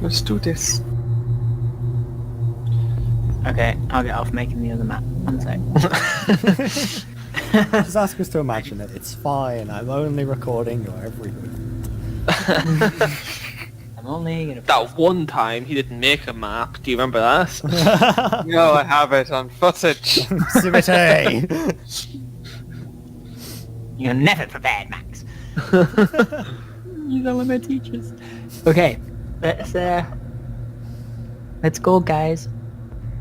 Let's do this. Okay, I'll get off making the other map. One sec. Just ask us to imagine it. It's fine. I'm only recording your every move. I'm only gonna... That one time he didn't make a map. Do you remember that? No, I have it on footage. Civite! You're never prepared, Max. You know my teachers. Okay, let's go, guys.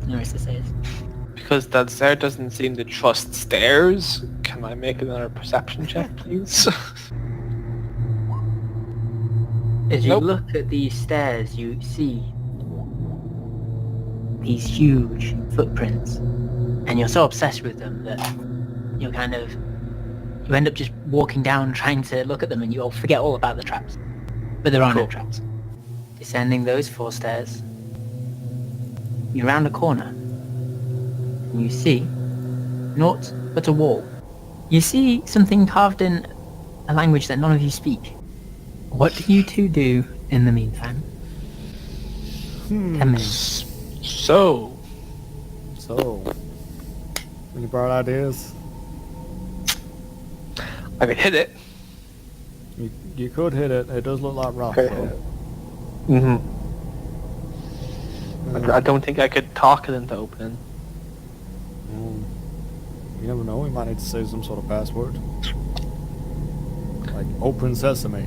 Narissa says. Because Dalser doesn't seem to trust stairs. Can I make another perception check, please? As you Nope. look at these stairs, you see these huge footprints, and you're so obsessed with them that you end up just walking down trying to look at them, and you forget all about the traps. But there are no Cool. traps. Descending those 4 stairs, you round a corner, and you see naught but a wall. You see something carved in a language that none of you speak. What do you two do in the meantime? 10 minutes. So, Any bright ideas? I could hit it. You could hit it. It does look like rock. Okay. Though. Mm-hmm. I don't think I could talk it into opening. You never know. We might need to say some sort of password, like "Open Sesame."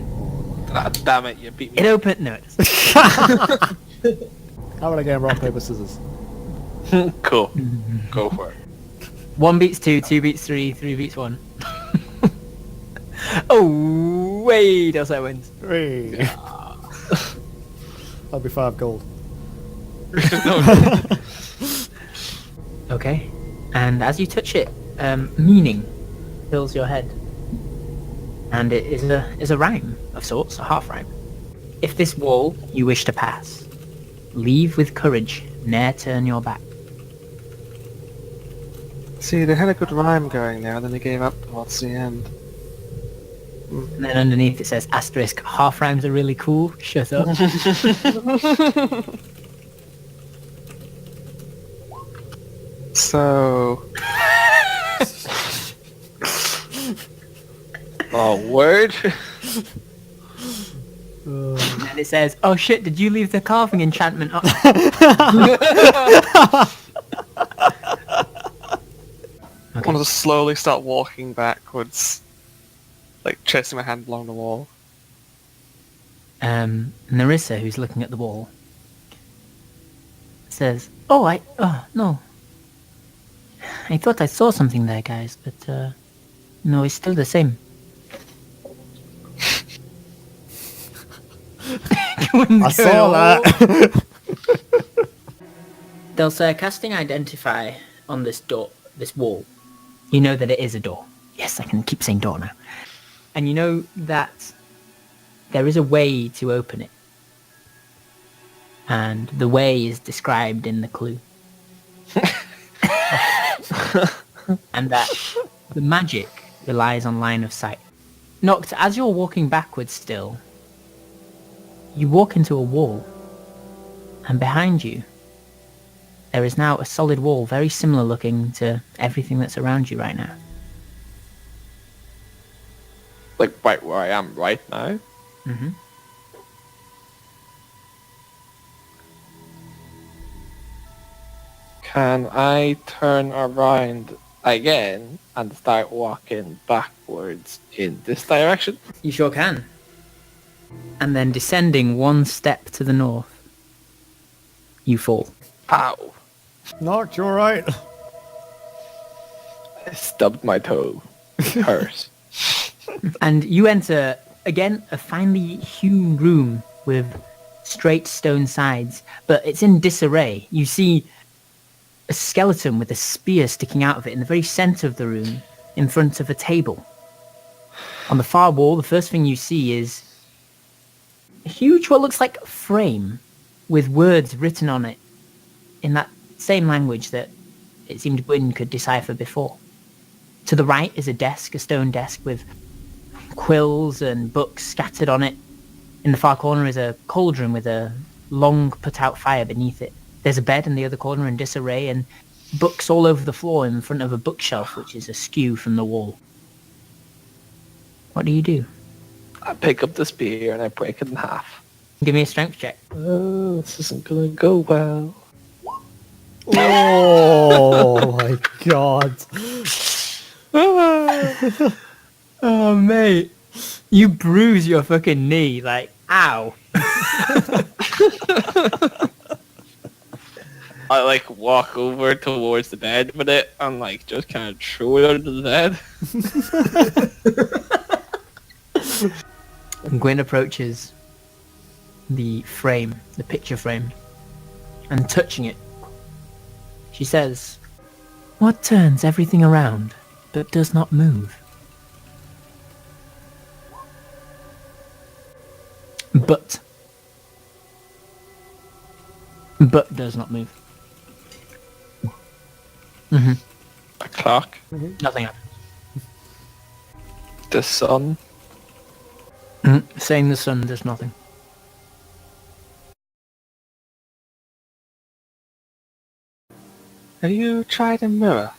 Ah, damn it, you beat me. It opened. No, it doesn't. How about a game of rock paper scissors? Cool. Go for it. 1 beats 2, 2 beats 3, 3 beats 1. Oh, wait, Elsa wins. Hey. That'll be 5 gold. Okay, and as you touch it, meaning fills your head. And it is a rhyme of sorts, a half rhyme. If this wall you wish to pass, leave with courage, ne'er turn your back. See, they had a good rhyme going there, and then they gave up towards the end. And then underneath it says asterisk, half rhymes are really cool, shut up. So... Oh, word? And it says, oh shit, did you leave the carving enchantment up? I want to slowly start walking backwards. Like, chasing my hand along the wall. Narissa, who's looking at the wall, says, oh, no. I thought I saw something there, guys, but, no, it's still the same. I saw that. They'll say, casting Identify on this door, this wall. You know that it is a door. Yes, I can keep saying door now. And you know that there is a way to open it. And the way is described in the clue. And that the magic relies on line of sight. Noct, as you're walking backwards still, you walk into a wall, and behind you, there is now a solid wall, very similar looking to everything that's around you right now. Like right where I am right now? Mm-hmm. Can I turn around again and start walking backwards in this direction? You sure can. And then descending 1 step to the north, you fall. Ow. Knocked you right. I stubbed my toe. It hurts. And you enter, again, a finely hewn room with straight stone sides, but it's in disarray. You see a skeleton with a spear sticking out of it in the very center of the room, in front of a table. On the far wall, the first thing you see is a huge, what looks like frame, with words written on it in that same language that it seemed Gwyn could decipher before. To the right is a desk, a stone desk with quills and books scattered on it. In the far corner is a cauldron with a long put-out fire beneath it. There's a bed in the other corner in disarray, and books all over the floor in front of a bookshelf, which is askew from the wall. What do you do? I pick up the spear and I break it in half. Give me a strength check. Oh, this isn't gonna go well. Oh my god. Oh, mate. You bruise your fucking knee, like, ow. I like walk over towards the bed with it and like just kind of throw it under the bed. Gwyn approaches the frame, the picture frame, and touching it, she says, "What turns everything around but does not move?" But does not move. Mm-hmm. A clock. Nothing happens. The sun. Saying the sun does nothing. Have you tried a mirror?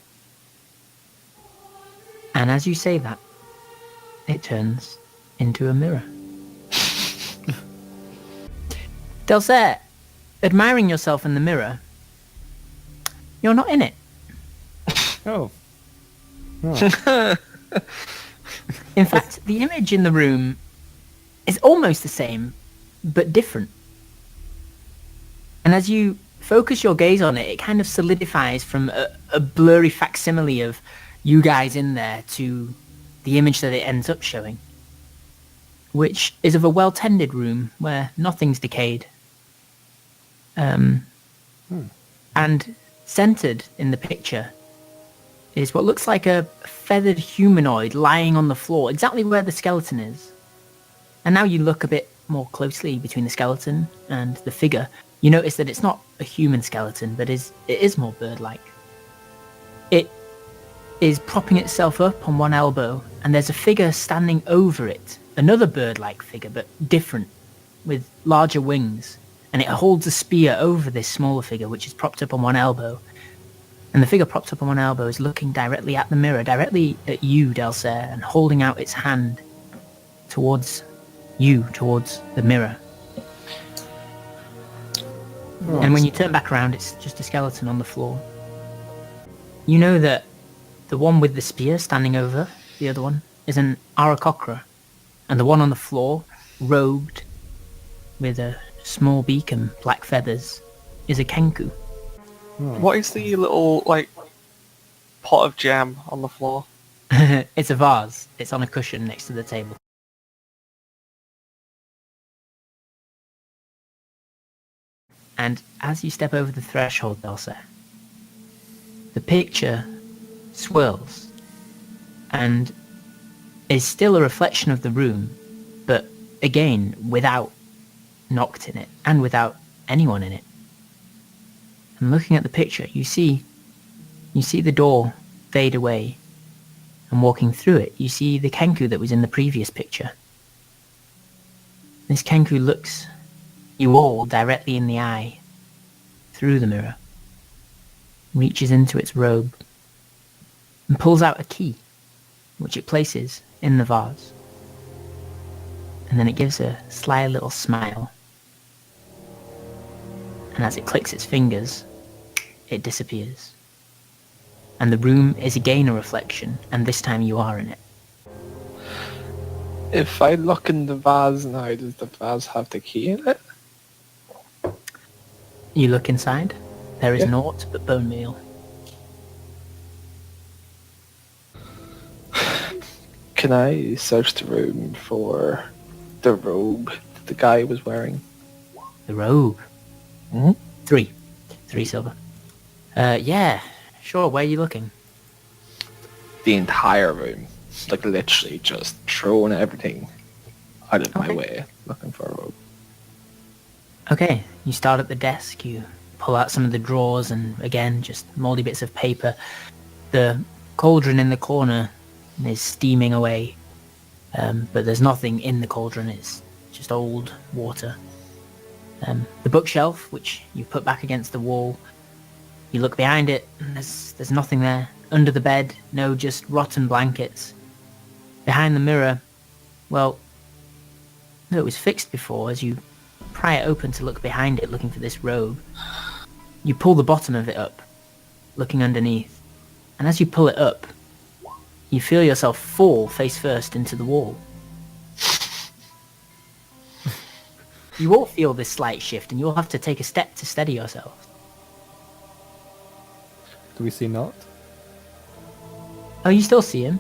And as you say that, it turns into a mirror. Delsaire, admiring yourself in the mirror, you're not in it. Oh. Oh. In fact, the image in the room is almost the same, but different. And as you focus your gaze on it, it kind of solidifies from a blurry facsimile of you guys in there to the image that it ends up showing, which is of a well-tended room where nothing's decayed. And centered in the picture is what looks like a feathered humanoid lying on the floor, exactly where the skeleton is. And now you look a bit more closely between the skeleton and the figure, you notice that it's not a human skeleton, but it is more bird-like. It is propping itself up on one elbow, and there's a figure standing over it, another bird-like figure, but different, with larger wings. And it holds a spear over this smaller figure, which is propped up on one elbow. And the figure propped up on one elbow is looking directly at the mirror, directly at you, Delsaire, and holding out its hand towards you, towards the mirror. Right. And when you turn back around, it's just a skeleton on the floor. You know that the one with the spear standing over the other one is an Aarakocra, and the one on the floor, robed with a small beak and black feathers, is a Kenku. What is the little, like, pot of jam on the floor? It's a vase. It's on a cushion next to the table. And as you step over the threshold, Delsaire, the picture swirls and is still a reflection of the room, but again, without Noct in it, and without anyone in it. And looking at the picture, you see the door fade away, and walking through it, you see the Kenku that was in the previous picture. This Kenku looks you all directly in the eye, through the mirror, reaches into its robe, and pulls out a key, which it places in the vase. And then it gives a sly little smile. And as it clicks its fingers, it disappears. And the room is again a reflection, and this time you are in it. If I look in the vase now, does the vase have the key in it? You look inside. There is naught but bone meal. Can I search the room for the robe that the guy was wearing? The robe? Mm-hmm. 3 silver. Yeah, sure, where are you looking? The entire room. Like literally just throwing everything out of my way, looking for a robe. Okay, you start at the desk, you pull out some of the drawers, and again, just mouldy bits of paper. The cauldron in the corner is steaming away, but there's nothing in the cauldron, it's just old water. The bookshelf, which you put back against the wall, you look behind it, and there's nothing there. Under the bed, no, just rotten blankets. Behind the mirror, well, though it was fixed before, as you pry it open to look behind it, looking for this robe, you pull the bottom of it up, looking underneath. And as you pull it up, you feel yourself fall face first into the wall. You all feel this slight shift, and you all have to take a step to steady yourselves. Do we see Not? Oh, you still see him,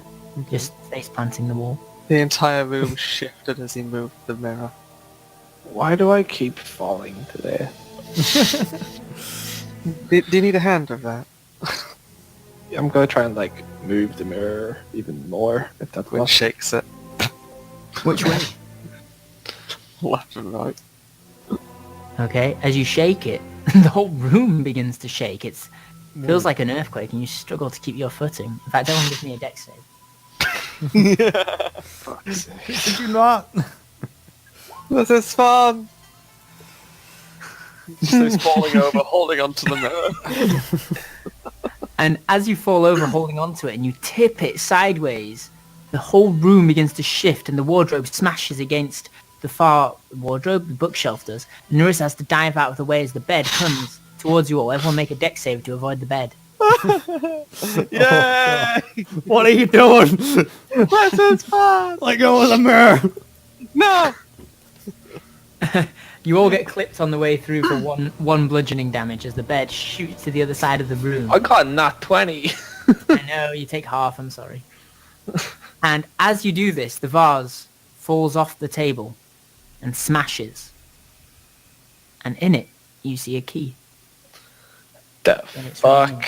just face planting the wall. The entire room shifted as he moved the mirror. Why do I keep falling today? Do you need a hand with that? I'm gonna try and like move the mirror even more if that's Gwen possible. shakes it. Which way? Left and right. Okay, as you shake it, the whole room begins to shake. It feels like an earthquake, and you struggle to keep your footing. In fact, everyone gives me a dex save. Fuck's sake. Did you not? This is fun! So he's falling over, holding onto the mirror. And as you fall over holding onto it and you tip it sideways, the whole room begins to shift and the wardrobe smashes against the far wardrobe, the bookshelf does. And Nerissa has to dive out of the way as the bed comes towards you all. Everyone make a dex save to avoid the bed. Yay! What are you doing? This is fun! Let go of the mirror. No! You all get clipped on the way through for one bludgeoning damage as the bed shoots to the other side of the room. I got nat 20. I know, you take half, I'm sorry. And as you do this, the vase falls off the table and smashes. And in it, you see a key. The And it's fuck?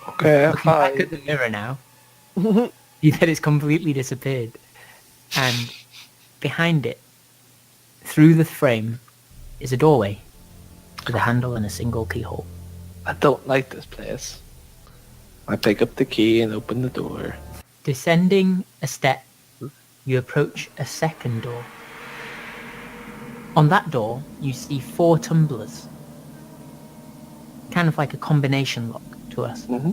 Okay, Looking back hi. at the mirror now, you said it's completely disappeared. And behind it, through the frame, is a doorway with a handle and a single keyhole. I don't like this place. I pick up the key and open the door. Descending a step, you approach a second door. On that door, you see 4 tumblers. Kind of like a combination lock to us. Mm-hmm.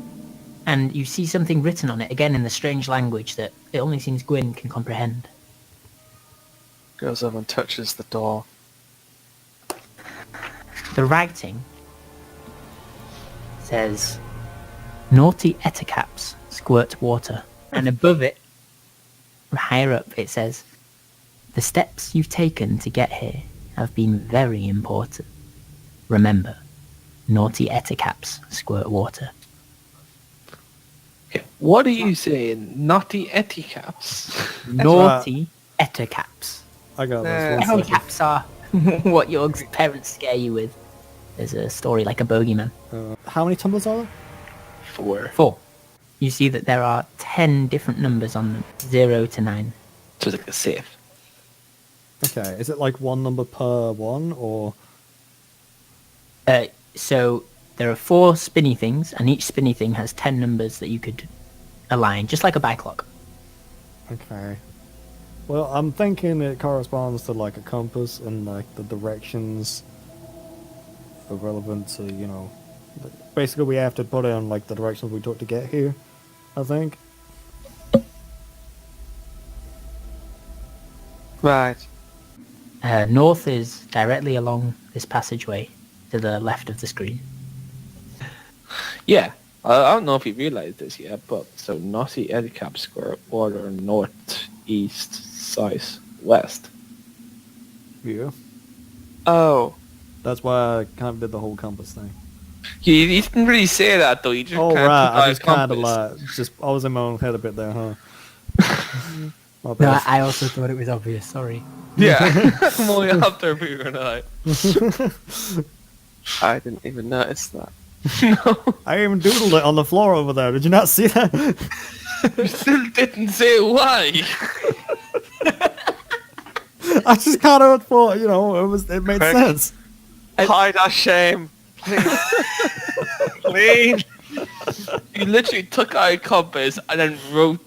And you see something written on it, again in the strange language that it only seems Gwyn can comprehend. Goes over and touches the door. The writing says, "Naughty eticaps squirt water." And above it, higher up, it says, "The steps you've taken to get here have been very important. Remember, naughty eticaps squirt water." Okay, what are you saying? Naughty eticaps? Naughty eticaps. I got this one. Eticaps are what your parents scare you with. There's a story like a bogeyman. How many tumblers are there? 4. 4. You see that there are 10 different numbers on them, 0 to 9. So it's like a safe. Okay, is it like one number per one, or... So there are 4 spinny things, and each spinny thing has 10 numbers that you could align, just like a biclock. Okay. Well, I'm thinking it corresponds to like a compass, and like the directions are relevant to, you know... Basically, we have to put in like the directions we took to get here, I think. Right. North is directly along this passageway to the left of the screen. Yeah. I don't know if you realised this yet, but so naughty eticaps squirt water north, east, south, west. Yeah. Oh. That's why I kind of did the whole compass thing. You didn't really say that though. You just Oh, kind right. of I just kind of compass. I was in my own head a bit there, huh? My No, bad. I also thought it was obvious, sorry. Yeah. I'm only after Booger and I. I didn't even notice that. I even doodled it on the floor over there. Did you not see that? You still didn't say why. I just kind of thought, you know, it made Quick. sense. Hide our shame. Please. Please. You literally took out a compass and then wrote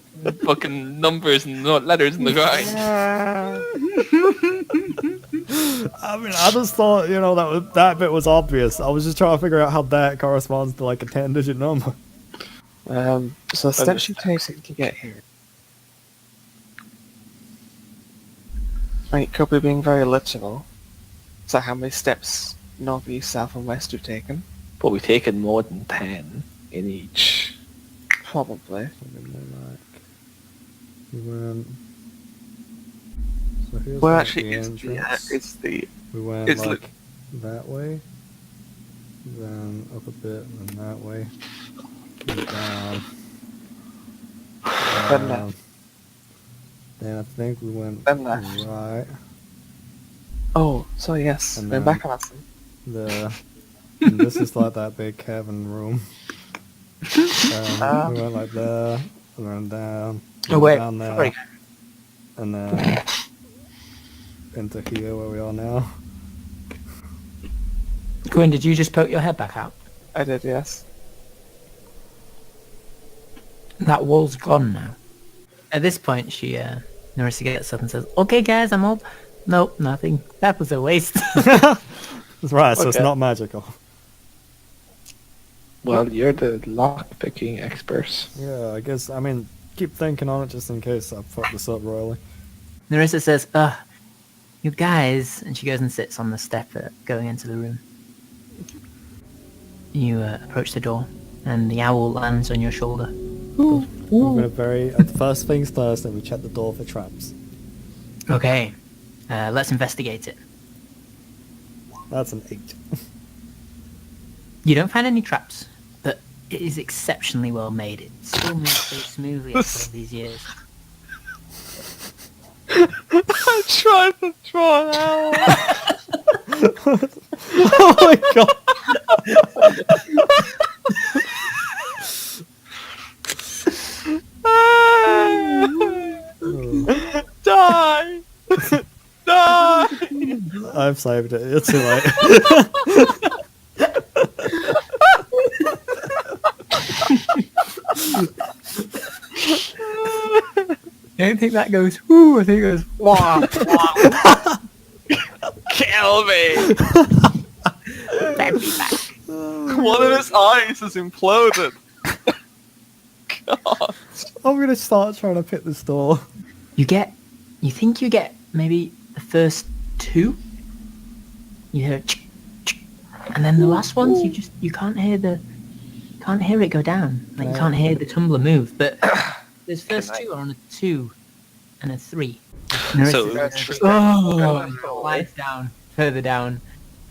fucking numbers and letters in the ground. I mean, I just thought, that bit was obvious. I was just trying to figure out how that corresponds to like a 10-digit number. So the steps you take to get here. Right, could be being very literal. So how many steps north, east, south, and west you've taken? But we've taken more than 10 in each. Probably. We went. So here's Well, like actually, the it's entrance. the We went it's like that way, then up a bit, and then that way, and down. Then left. Then I think we went Then left. right. Oh, so yes, And then then- back on us. And this is like that big cabin room. We went like there, and then down. Oh wait, down there, sorry. and then into here where we are now. Gwyn, did you just poke your head back out? I did, yes. That wall's gone now. At this point, Narissa gets up and says, "Okay, guys, I'm up." Nope, nothing. That was a waste. That's right, so it's Okay. not magical. Well, you're the lock-picking expert. Yeah, I guess, keep thinking on it just in case I fuck this up royally. Narissa says, you guys, and she goes and sits on the step going into the room. You approach the door, and the owl lands on your shoulder. We're gonna first things first, then we check the door for traps. Okay, let's investigate it. That's an 8. You don't find any traps, but it is exceptionally well made. It still moves so smoothly after all these years. I tried to draw it out. Oh my god! Die! Die! I've saved it, you're too late. I don't think that goes, whoo, I think it goes, wah, wah. Kill me! Let me back. One of his eyes has imploded. God. I'm gonna start trying to pick this door. You think you get maybe the first 2? You hear ch, ch, and then the last ones you can't hear it go down. Like you can't hear the tumbler move. But those first 2 are on a 2 and a 3. So, Lies down further down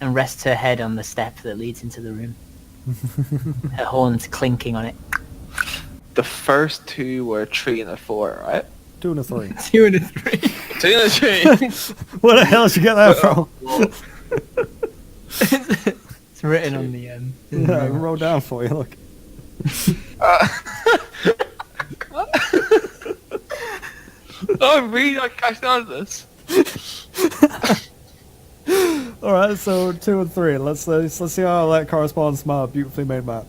and rests her head on the step that leads into the room. Her horns clinking on it. The first 2 were 3 and a 4, right? 2 and a 3. 2 and a 3. 2 and a 3. Where the hell did you get that from? It's written on the Yeah, I wrote down for you, look. Oh, really? I cashed out of this. Alright, so 2 and 3. Let's see how that corresponds to my beautifully made map.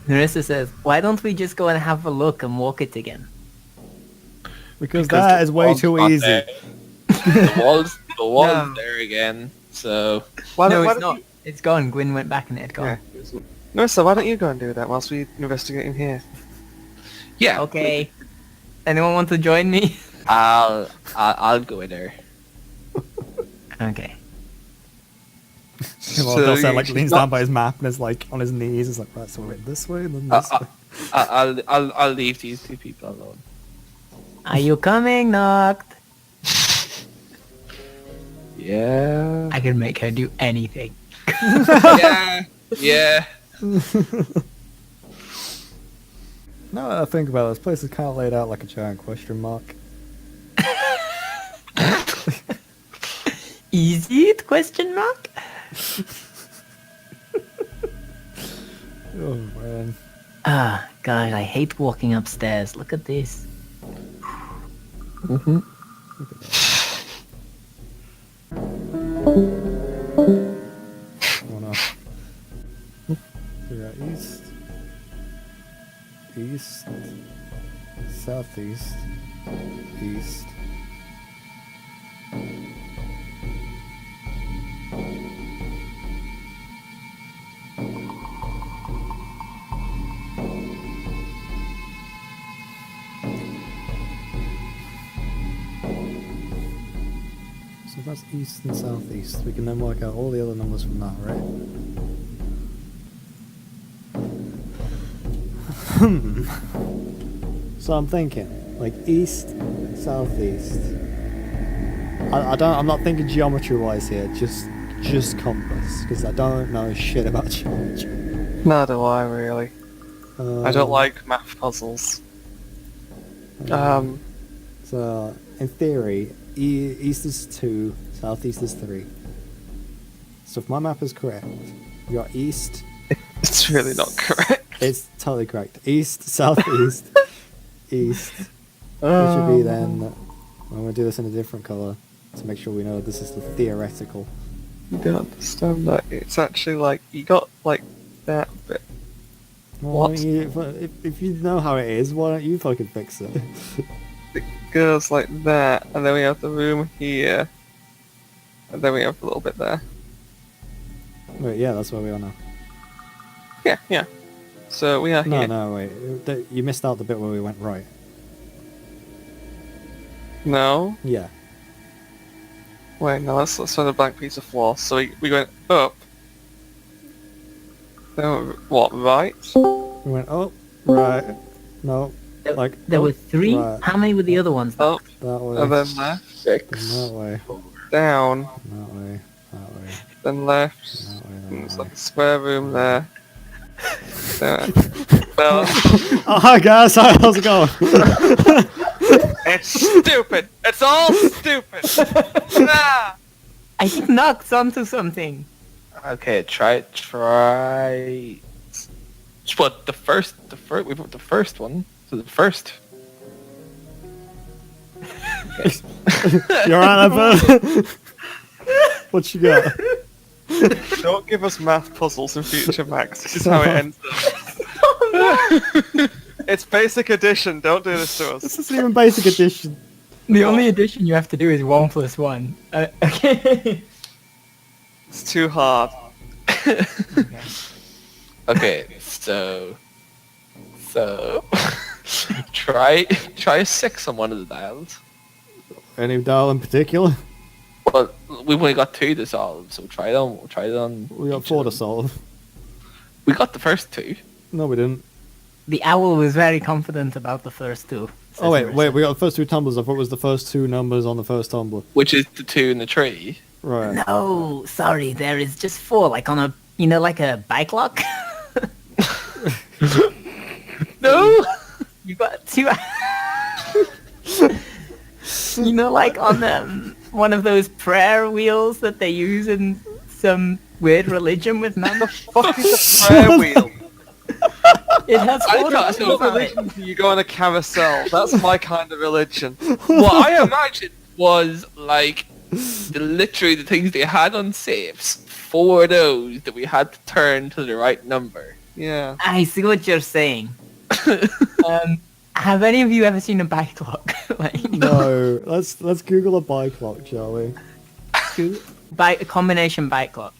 Narissa says, "Why don't we just go and have a look and walk it again?" Because that is way wall's too not easy. there. The wall's No. there again, so... Why No, don't it's not. It's gone. Gwyn went back and it had gone. Yeah. No, so why don't you go and do that whilst we investigate in here? Yeah, Okay. Anyone want to join me? I'll go in there. Okay. Well, like you- leans down by his map and is like on his knees. Is like, right, so we went this way and then this way. I'll leave these 2 people alone. Are you coming, Noct? Yeah. I can make her do anything. Yeah. Now that I think about it, this place is kind of laid out like a giant question mark. Easy? Question mark? Oh man. Ah, God, I hate walking upstairs. Look at this. Mm-hmm. Wanna figure out east, southeast, east. So if that's east and southeast, we can then work out all the other numbers from that, right? So I'm thinking, like east, southeast. I'm not thinking geometry-wise here, just compass, because I don't know shit about geometry. Neither do I, really. I don't like math puzzles. So, in theory, east is 2, southeast is 3. So if my map is correct, we got east. It's really not correct. It's totally correct. East, southeast, east. Which should be then. I'm going to do this in a different colour to make sure we know this is the theoretical. You don't understand that. It's actually like, you got like that bit. Well, What? If you know how it is, why don't you fucking fix it? It goes like that, and then we have the room here. And then we have a little bit there. Wait, yeah, that's where we are now. Yeah, yeah. So we are No, here. no, wait. You missed out the bit where we went right. No? Yeah. Wait, no, let's find a blank piece of floor. So we went up. Then what, right? We went up, right. No, like There up, were 3? right, How many were the other ones? Up, that way, and then left, Six. that way, down, that way, that way, then left. that way, And it's that way. like a square room there. There. Well, Oh, hi guys, how's it going? it's stupid! It's all stupid! Ah! I think knocked onto something. Okay, try. What the first? We put the first one. So the first. You alright, Evan? What you got? Don't give us math puzzles in future, Max. This is how it ends up. It's basic addition, don't do this to This us. isn't even basic edition. The only addition you have to do is 1 + 1. Okay. It's too hard. Okay, so try 6 on one of the dials. Any dial in particular? Well, we've only got 2 to solve, so try it on. We got each 4 of to them. solve. We got the first 2. No, we didn't. The owl was very confident about the first 2. Oh wait, we got the first 2 tumblers. I thought it was the first 2 numbers on the first tumbler. Which is the 2 in the tree. Right. No, sorry, there is just 4, like on a, like a bike lock. No! You got 2. Like on one of those prayer wheels that they use in some weird religion with numbers. Fuck is a prayer wheel? It has I 4 thought so. numbers on it. Religion, you go on a carousel. That's my kind of religion. What I imagined was like literally the things they had on safes. 4 of those that we had to turn to the right number. Yeah. I see what you're saying. Have any of you ever seen a bike lock? No. Let's Google a bike lock, shall we? A combination bike lock.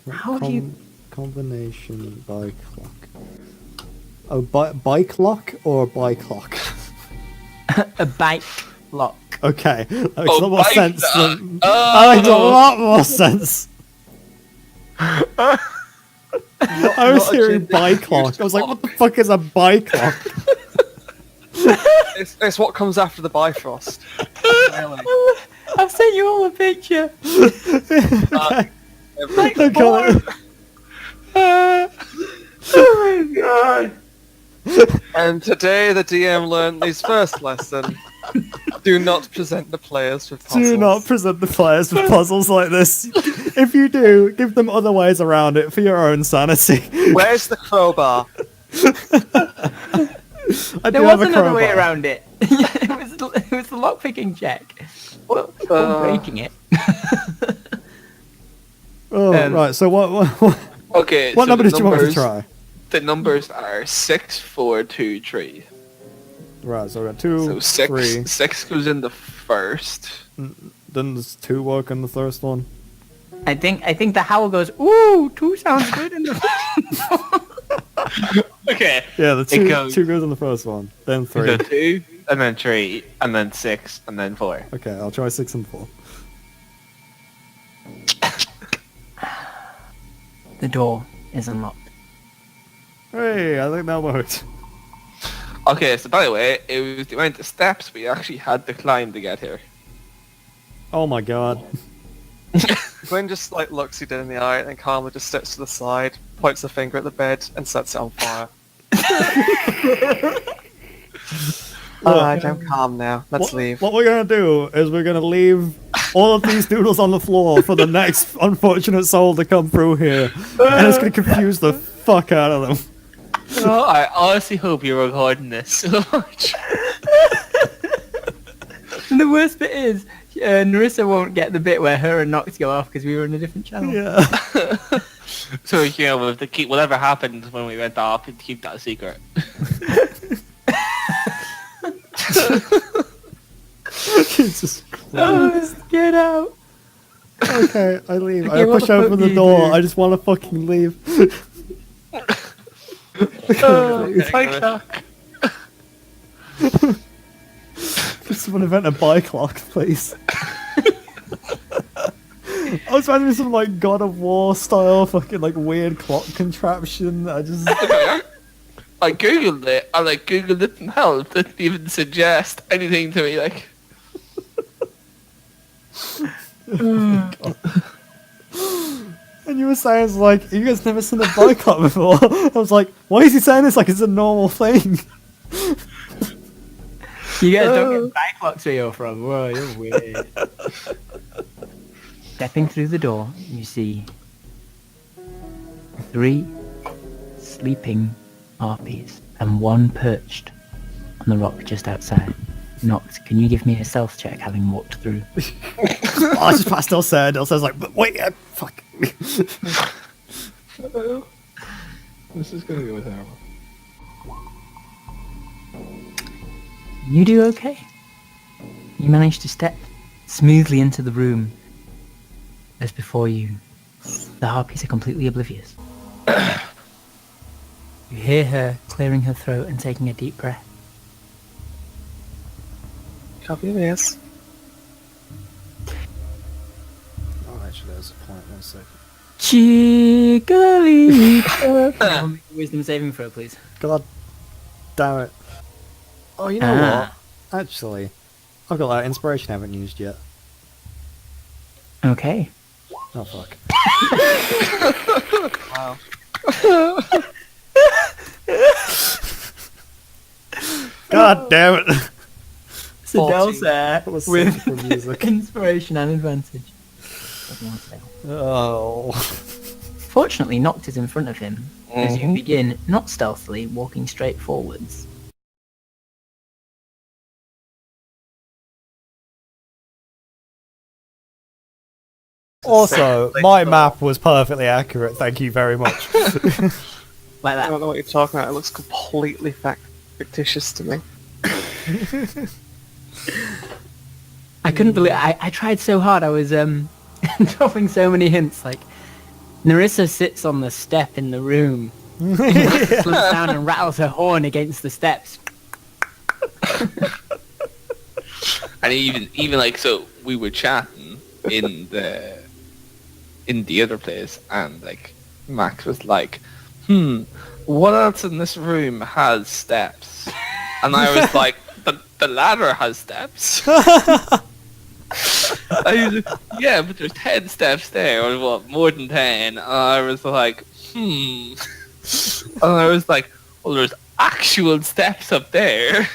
How do you... Combination bike lock. Oh, bike lock or bike lock? A bike lock. Okay, that makes a Oh, lot more bike sense. lock. That makes a lot more sense. I was not a hearing gender bike lock. I was like, what the fuck is a bike lock? It's what comes after the Bifrost. Really. I've sent you all a picture. Every- Okay. Oh my god. And today the DM learned his first lesson. Do not present the players with puzzles. Do not present the players with puzzles like this. If you do, give them other ways around it for your own sanity. Where's the crowbar? I There do was have a another way crowbar. around it. It was the lockpicking check. Or breaking it. Oh, right. So what Okay, what so number the did you want me to numbers- try? The numbers are 6, 4, 2, 3. Right, so we got 2, So 6, 3. 6 goes in the first. Then there's 2 work on the first one. I think the howl goes, ooh, 2 sounds good in the Okay. Yeah, the It goes- 2 goes on the first one. Then 3. So 2, and then 3, and then 6, and then 4. Okay, I'll try 6 and 4. The door is unlocked. Hey, I think that worked. Okay, so by the way, it was the amount of steps we actually had to climb to get here. Oh my god. Gwen just like looks you dead in the eye and then calmly just steps to the side, points a finger at the bed, and sets it on fire. Alright, I'm calm now. Let's leave. What we're gonna do is we're gonna leave all of these doodles on the floor for the next unfortunate soul to come through here. And it's gonna confuse the fuck out of them. Oh, I honestly hope you're recording this so much. And the worst bit is, Narissa won't get the bit where her and Nox go off because we were in a different channel. Yeah. So, you know, we have to keep whatever happened when we went off, to keep that a secret. Jesus Christ. Oh, get out. Okay, I leave. Okay, I what push the fuck open do the you door. do? I just want to fucking leave. Oh, Biclock. Someone invent a Biclock, please. I was imagining some like God of War style fucking like weird clock contraption. I just I googled it. I like googled it and help. Didn't even suggest anything to me. Like, and you were saying it's like you guys never seen a Biclock before. I was like, why is he saying this like it's a normal thing? You guys don't get Biclocks where you're from. Whoa, you're weird. Stepping through the door, you see 3 sleeping harpies and 1 perched on the rock just outside. Nox, can you give me a stealth check having walked through? I just passed said. Elsa's like, but wait, fuck. this is gonna go terrible. You do okay. You manage to step smoothly into the room. As before you, the harpies are completely oblivious. You hear her clearing her throat and taking a deep breath. Copy of this. Oh, actually, there's a point. 1 second. Chigalita. Wisdom saving throw, please. God damn it. Oh, you know Ah. what? Actually, I've got that inspiration I haven't used yet. Okay. Oh, fuck. Wow. God damn it. So 14. Delsa That was with for music. inspiration and advantage. Oh. Fortunately, Noct is in front of him as you begin, not stealthily, walking straight forwards. Also, my map was perfectly accurate, thank you very much. Like I that. don't know what you're talking about. It looks completely fictitious to me. I couldn't believe I tried so hard. I was dropping so many hints. Like Narissa sits on the step in the room, slips down and rattles her horn against the steps. And even like, so we were chatting in the other place, and like Max was like, what else in this room has steps? And I was like, the ladder has steps. I was like, yeah, but there's 10 steps there, or what, more than 10. And I was like, And I was like, well, there's actual steps up there.